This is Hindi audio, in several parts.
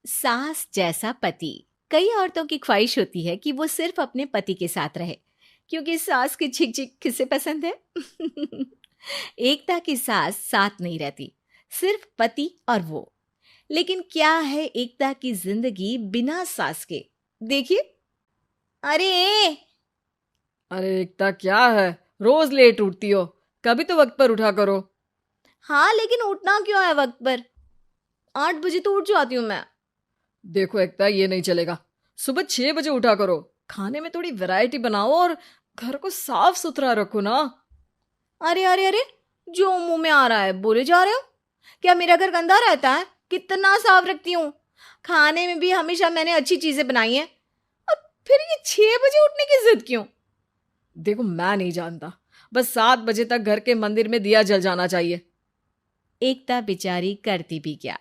सास जैसा पति। कई औरतों की ख्वाहिश होती है कि वो सिर्फ अपने पति के साथ रहे, क्योंकि सास की झिक झिक किसे पसंद है। एकता की सास साथ नहीं रहती, सिर्फ पति और वो। लेकिन क्या है एकता की जिंदगी बिना सास के? देखिए। अरे अरे एकता, क्या है? रोज लेट उठती हो। कभी तो वक्त पर उठा करो। हाँ, लेकिन उठना क्यों है वक्त पर? 8 बजे तो उठ जाती हूँ मैं। देखो एकता, ये नहीं चलेगा। सुबह 6 बजे उठा करो। खाने में थोड़ी वैरायटी बनाओ और घर को साफ सुथरा रखो ना। अरे अरे अरे, जो मुंह में आ रहा है बोले जा रहे हो। क्या मेरा घर गंदा रहता है? कितना साफ रखती हूँ। खाने में भी हमेशा मैंने अच्छी चीजें बनाई हैं। और फिर ये 6 बजे उठने की जिद क्यों? देखो, मैं नहीं जानता। बस 7 बजे तक घर के मंदिर में दिया जल जाना चाहिए। एकता बेचारी करती भी क्या,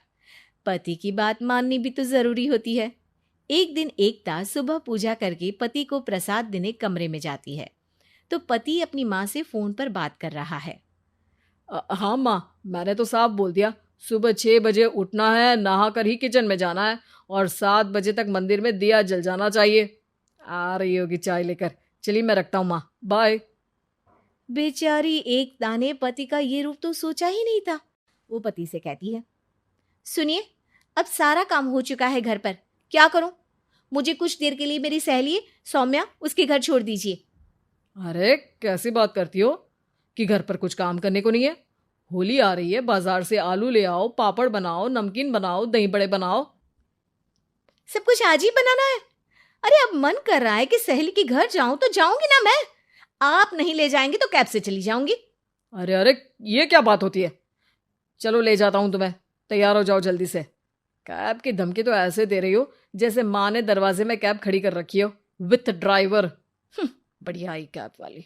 पति की बात माननी भी तो जरूरी होती है। एक दिन एकता सुबह पूजा करके पति को प्रसाद देने कमरे में जाती है, तो पति अपनी माँ से फोन पर बात कर रहा है। हाँ माँ, मैंने तो साफ बोल दिया। सुबह 6 बजे उठना है, नहा कर ही किचन में जाना है और 7 बजे तक मंदिर में दिया जल जाना चाहिए। आ रही होगी चाय लेकर। चलिए, मैं रखता हूँ माँ, बाय। बेचारी एकता ने पति का ये रूप तो सोचा ही नहीं था। वो पति से कहती है, सुनिए, अब सारा काम हो चुका है घर पर, क्या करूं? मुझे कुछ देर के लिए मेरी सहेली सौम्या उसके घर छोड़ दीजिए। अरे कैसी बात करती हो कि घर पर कुछ काम करने को नहीं है? होली आ रही है, बाजार से आलू ले आओ, पापड़ बनाओ, नमकीन बनाओ, दही बड़े बनाओ। सब कुछ आज ही बनाना है? अरे अब मन कर रहा है कि सहेली के घर जाऊं तो जाऊंगी ना मैं। आप नहीं ले जाएंगे तो कैब से चली जाऊंगी। अरे अरे, ये क्या बात होती है? चलो ले जाता हूँ तुम्हें। तैयार हो जाओ जल्दी से। कैब की धमकी तो ऐसे दे रही हो जैसे माँ ने दरवाजे में कैब खड़ी कर रखी हो, विथ ड्राइवर। बढ़िया आई कैब वाली।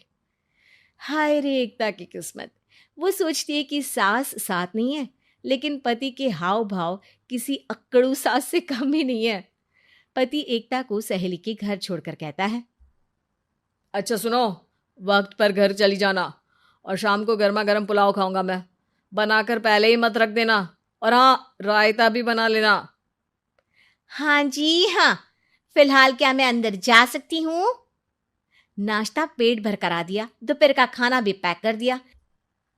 हाय रे एकता की किस्मत। वो सोचती है कि सास साथ नहीं है, लेकिन पति के हाव भाव किसी अक्कड़ू सास से कम ही नहीं है। पति एकता को सहेली के घर छोड़कर कहता है, अच्छा सुनो, वक्त पर घर चली जाना और शाम को गर्मा गर्म पुलाव खाऊंगा मैं। बनाकर पहले ही मत रख देना। और हाँ, रायता भी बना लेना। हाँ जी हाँ, फिलहाल क्या मैं अंदर जा सकती हूँ? नाश्ता पेट भर करा दिया, दोपहर का खाना भी पैक कर दिया।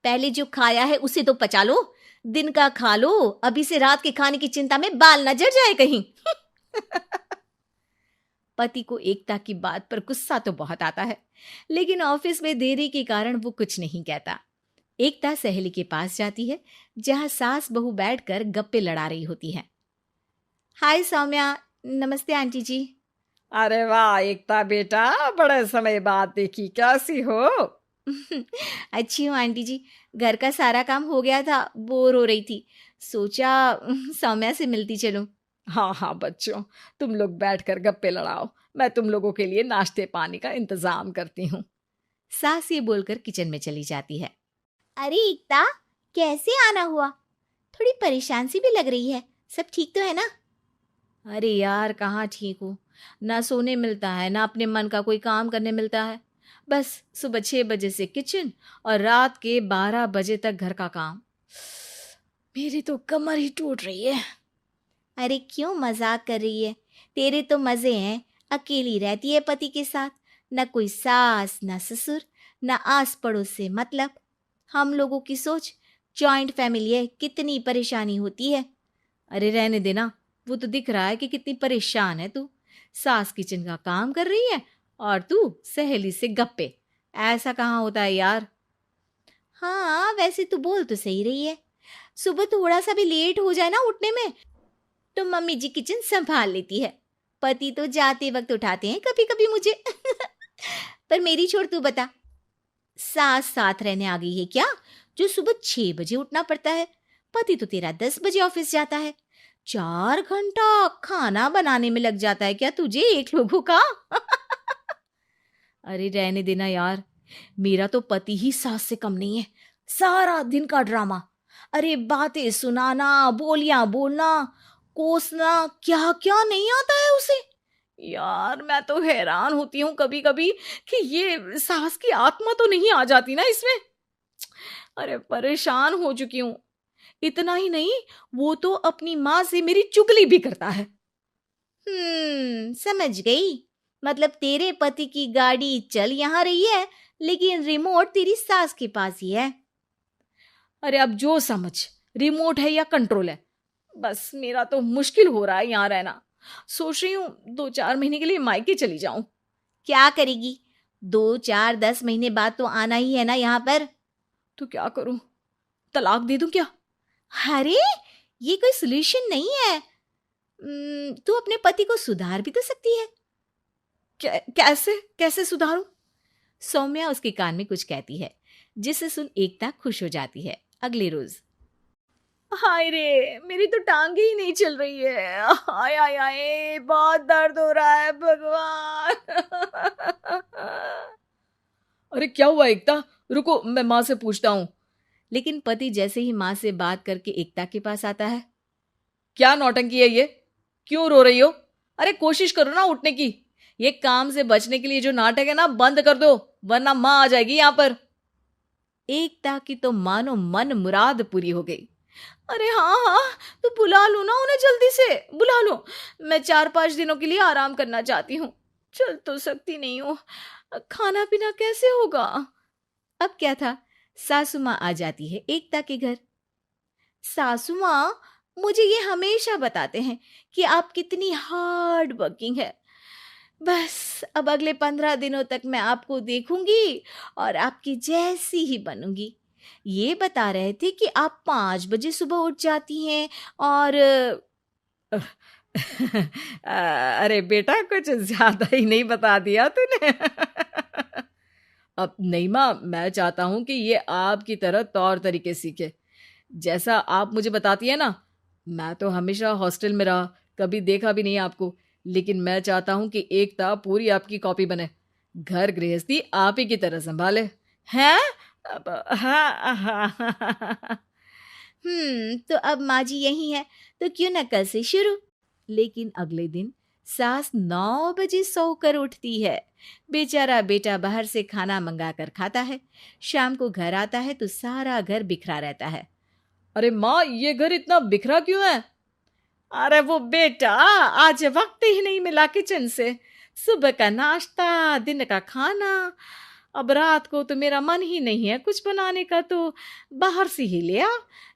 पहले जो खाया है उसे तो पचा लो, दिन का खा लो, अभी से रात के खाने की चिंता में बाल न जड़ जाए कहीं। पति को एकता की बात पर गुस्सा तो बहुत आता है, लेकिन ऑफिस में देरी के कारण वो कुछ नहीं कहता। एकता सहेली के पास जाती है, जहां सास बहू बैठकर गप्पे लड़ा रही होती है। हाय सौम्या। नमस्ते आंटी जी। अरे वाह एकता बेटा, बड़े समय बाद देखी, कैसी हो? अच्छी हूँ आंटी जी। घर का सारा काम हो गया था, बोर हो रही थी, सोचा सौम्या से मिलती चलूं। हाँ हाँ बच्चों, तुम लोग बैठकर गप्पे लड़ाओ। मैं तुम लोगों के लिए नाश्ते पानी का इंतजाम करती हूँ। सास ये बोलकर किचन में चली जाती है। अरे एकता, कैसे आना हुआ? थोड़ी परेशान सी भी लग रही है, सब ठीक तो है ना? अरे यार, कहाँ ठीक हूँ। ना सोने मिलता है, ना अपने मन का कोई काम करने मिलता है। बस सुबह 6 बजे से किचन और रात के 12 बजे तक घर का काम। मेरी तो कमर ही टूट रही है। अरे क्यों मजाक कर रही है? तेरे तो मजे हैं, अकेली रहती है पति के साथ, न कोई सास न ससुर, न आस पड़ोस से मतलब। हम लोगों की सोच, जॉइंट फैमिली है, कितनी परेशानी होती है। अरे रहने देना, वो तो दिख रहा है कि कितनी परेशान है तू। सास किचन का काम कर रही है और तू सहेली से गप्पे। ऐसा कहाँ होता है यार। हाँ वैसे तू बोल तो सही रही है। सुबह थोड़ा सा भी लेट हो जाए ना उठने में, तो मम्मी जी किचन संभाल लेती है। पति तो जाते वक्त उठाते हैं कभी कभी मुझे। पर मेरी छोड़, तू बता, सास साथ रहने आ गई है क्या, जो सुबह 6 बजे उठना पड़ता है? पति तो तेरा 10 बजे ऑफिस जाता है। 4 घंटा खाना बनाने में लग जाता है क्या तुझे एक लोगों का? अरे रहने देना यार, मेरा तो पति ही सास से कम नहीं है। सारा दिन का ड्रामा, अरे बातें सुनाना, बोलियां बोलना, कोसना, क्या क्या नहीं आता है उसे। यार मैं तो हैरान होती हूँ कभी कभी कि ये सास की आत्मा तो नहीं आ जाती ना इसमें। अरे परेशान हो चुकी हूँ। इतना ही नहीं, वो तो अपनी माँ से मेरी चुगली भी करता है। समझ गई। मतलब तेरे पति की गाड़ी चल यहाँ रही है, लेकिन रिमोट तेरी सास के पास ही है। अरे अब जो समझ, रिमोट है या कंट्रोल है, बस मेरा तो मुश्किल हो रहा है यहाँ रहना। सोच रही हूँ 2-4 महीने के लिए मायके चली जाऊं। क्या करेगी? 2-4-10 महीने बाद तो आना ही है ना यहाँ पर। तो क्या करूं, तलाक दे दूं क्या? अरे ये कोई सोल्यूशन नहीं है। तू अपने पति को सुधार भी तो सकती है। कैसे कैसे सुधारूं? सौम्या उसके कान में कुछ कहती है, जिसे सुन एकता खुश हो जाती है। अगले रोज हाय रे, मेरी तो टांगे ही नहीं चल रही है। हाय हाय हाय, बहुत दर्द हो रहा है भगवान। अरे क्या हुआ एकता? रुको, मैं माँ से पूछता हूँ। लेकिन पति जैसे ही माँ से बात करके एकता के पास आता है। क्या नौटंकी है ये? क्यों रो रही हो? अरे कोशिश करो ना उठने की। ये काम से बचने के लिए जो नाटक है ना, बंद कर दो, वरना माँ आ जाएगी यहाँ पर। एकता की तो मानो मन मुराद पूरी हो गई। अरे हाँ हाँ, तो बुला लो ना उन्हें, जल्दी से बुला लो। मैं 4-5 दिनों के लिए आराम करना चाहती हूँ। चल तो सकती नहीं हूँ, खाना पीना कैसे होगा? अब क्या था, सासू माँ आ जाती है एकता के घर। सासू माँ, मुझे ये हमेशा बताते हैं कि आप कितनी हार्ड वर्किंग है। बस अब अगले 15 दिनों तक मैं आपको देखूंगी और आपकी जैसी ही बनूंगी। ये बता रहे थे कि आप 5 बजे सुबह उठ जाती हैं और अरे बेटा, कुछ ज्यादा ही नहीं बता दिया तूने। अब नहीं माँ, मैं चाहता हूं कि ये आपकी तरह तौर तरीके सीखे, जैसा आप मुझे बताती है ना। मैं तो हमेशा हॉस्टल में रहा, कभी देखा भी नहीं आपको, लेकिन मैं चाहता हूं कि एकता पूरी आपकी कॉपी बने, घर गृहस्थी आप ही की तरह संभाले। हैं? हाँ हाँ। तो अब माँ जी यही है, तो क्यों ना कल से शुरू। लेकिन अगले दिन सास 9 बजे सोकर उठती है। बेचारा बेटा बाहर से खाना मंगा कर खाता है। शाम को घर आता है तो सारा घर बिखरा रहता है। अरे माँ, ये घर इतना बिखरा क्यों है? अरे वो बेटा, आज वक्त ही नहीं मिला किचन से। सुबह का नाश्ता, दिन का खाना, अब रात को तो मेरा मन ही नहीं है कुछ बनाने का, तो बाहर से ही ले आ,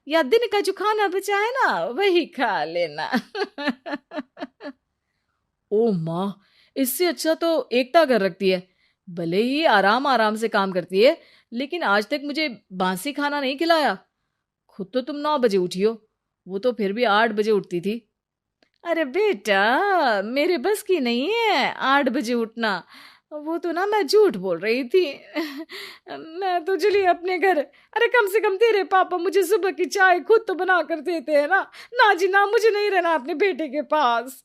या दिन का जो खाना बचा है ना वही खा लेना। ओ माँ, इससे अच्छा तो एकता कर रखती है। भले ही आराम आराम से काम करती है, लेकिन आज तक मुझे बासी खाना नहीं खिलाया। खुद तो तुम 9 बजे उठी हो, वो तो फिर भी 8 बजे उठती थी। अरे बेटा, मेरे बस की नहीं है 8 बजे उठना। वो तो ना मैं झूठ बोल रही थी। मैं तो चली अपने घर। अरे कम से कम तेरे पापा मुझे सुबह की चाय खुद तो बना कर देते हैं ना। ना जी ना, मुझे नहीं रहना अपने बेटे के पास।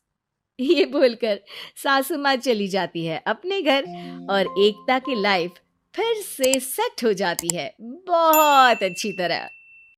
ये बोलकर सासू माँ चली जाती है अपने घर और एकता की लाइफ फिर से सेट हो जाती है बहुत अच्छी तरह।